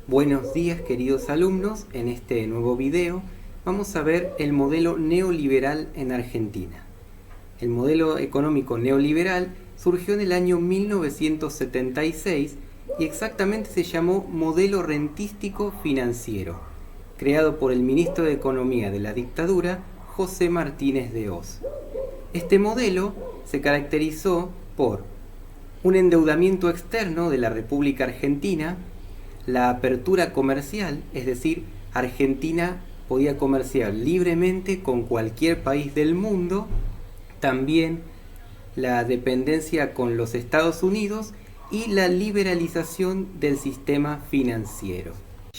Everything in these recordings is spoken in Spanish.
Buenos días queridos alumnos, en este nuevo video vamos a ver el modelo neoliberal en Argentina. El modelo económico neoliberal surgió en el año 1976 y exactamente se llamó modelo rentístico financiero, creado por el ministro de Economía de la dictadura, José Martínez de Hoz. Este modelo se caracterizó por un endeudamiento externo de la República Argentina, la apertura comercial, es decir, Argentina podía comerciar libremente con cualquier país del mundo, también la dependencia con los Estados Unidos y la liberalización del sistema financiero.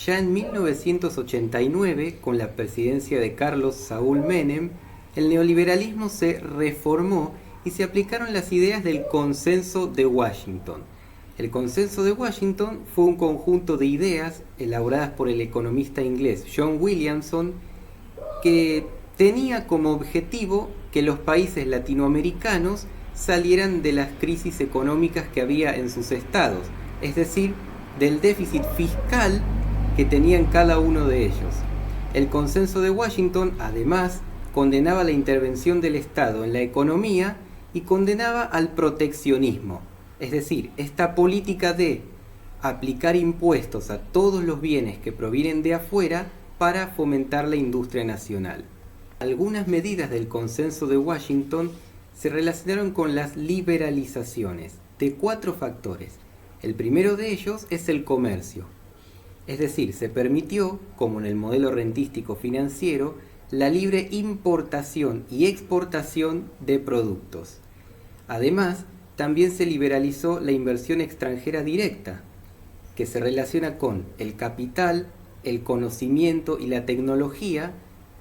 Ya en 1989, con la presidencia de Carlos Saúl Menem, el neoliberalismo se reformó y se aplicaron las ideas del Consenso de Washington. El Consenso de Washington fue un conjunto de ideas elaboradas por el economista inglés John Williamson que tenía como objetivo que los países latinoamericanos salieran de las crisis económicas que había en sus estados, es decir, del déficit fiscal que tenían cada uno de ellos. El Consenso de Washington, además, condenaba la intervención del Estado en la economía y condenaba al proteccionismo. Es decir, esta política de aplicar impuestos a todos los bienes que provienen de afuera para fomentar la industria nacional. Algunas medidas del Consenso de Washington se relacionaron con las liberalizaciones de 4 factores. El primero de ellos es el comercio. Es decir, se permitió, como en el modelo rentístico financiero, la libre importación y exportación de productos. Además, también se liberalizó la inversión extranjera directa, que se relaciona con el capital, el conocimiento y la tecnología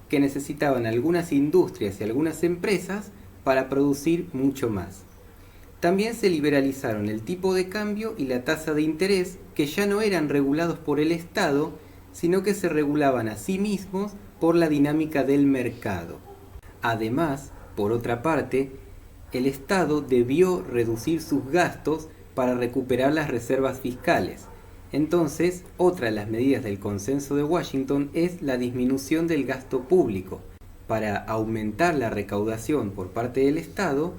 que necesitaban algunas industrias y algunas empresas para producir mucho más. También se liberalizaron el tipo de cambio y la tasa de interés, que ya no eran regulados por el Estado, sino que se regulaban a sí mismos por la dinámica del mercado. Además, por otra parte, el Estado debió reducir sus gastos para recuperar las reservas fiscales. Entonces, otra de las medidas del Consenso de Washington es la disminución del gasto público. Para aumentar la recaudación por parte del Estado,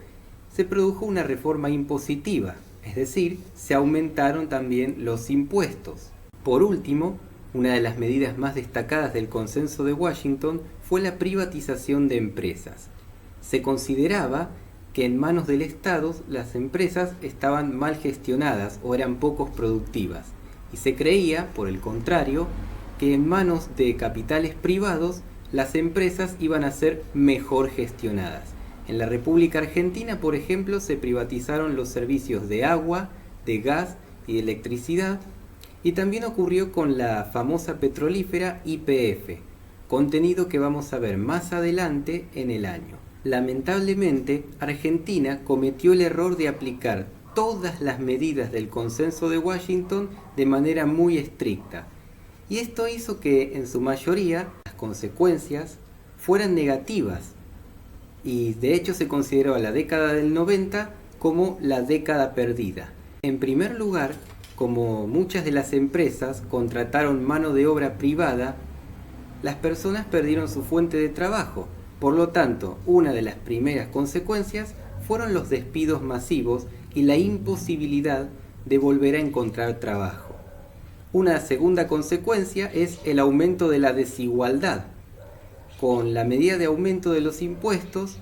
se produjo una reforma impositiva, es decir, se aumentaron también los impuestos. Por último, una de las medidas más destacadas del Consenso de Washington fue la privatización de empresas. Se consideraba que en manos del Estado las empresas estaban mal gestionadas o eran poco productivas, y se creía, por el contrario, que en manos de capitales privados las empresas iban a ser mejor gestionadas. En la República Argentina, por ejemplo, se privatizaron los servicios de agua, de gas y de electricidad, y también ocurrió con la famosa petrolífera YPF, contenido que vamos a ver más adelante en el año. Lamentablemente, Argentina cometió el error de aplicar todas las medidas del Consenso de Washington de manera muy estricta, y esto hizo que, en su mayoría, las consecuencias fueran negativas, y de hecho se consideró la década del 90 como la década perdida. En primer lugar, como muchas de las empresas contrataron mano de obra privada, las personas perdieron su fuente de trabajo. Por lo tanto, una de las primeras consecuencias fueron los despidos masivos y la imposibilidad de volver a encontrar trabajo. Una segunda consecuencia es el aumento de la desigualdad. Con la medida de aumento de los impuestos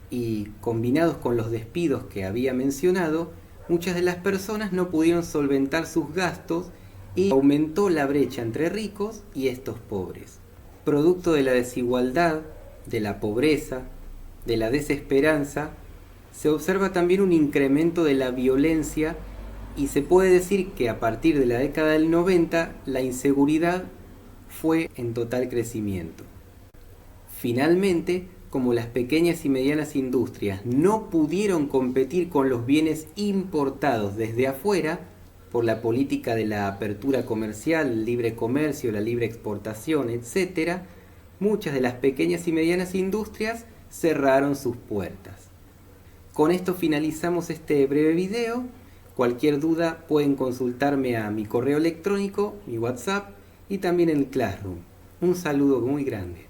y combinados con los despidos que había mencionado, muchas de las personas no pudieron solventar sus gastos y aumentó la brecha entre ricos y estos pobres. Producto de la desigualdad, de la pobreza, de la desesperanza, se observa también un incremento de la violencia y se puede decir que a partir de la década del 90 la inseguridad fue en total crecimiento. Finalmente, como las pequeñas y medianas industrias no pudieron competir con los bienes importados desde afuera, por la política de la apertura comercial, el libre comercio, la libre exportación, etc., muchas de las pequeñas y medianas industrias cerraron sus puertas. Con esto finalizamos este breve video. Cualquier duda pueden consultarme a mi correo electrónico, mi WhatsApp y también en el Classroom. Un saludo muy grande.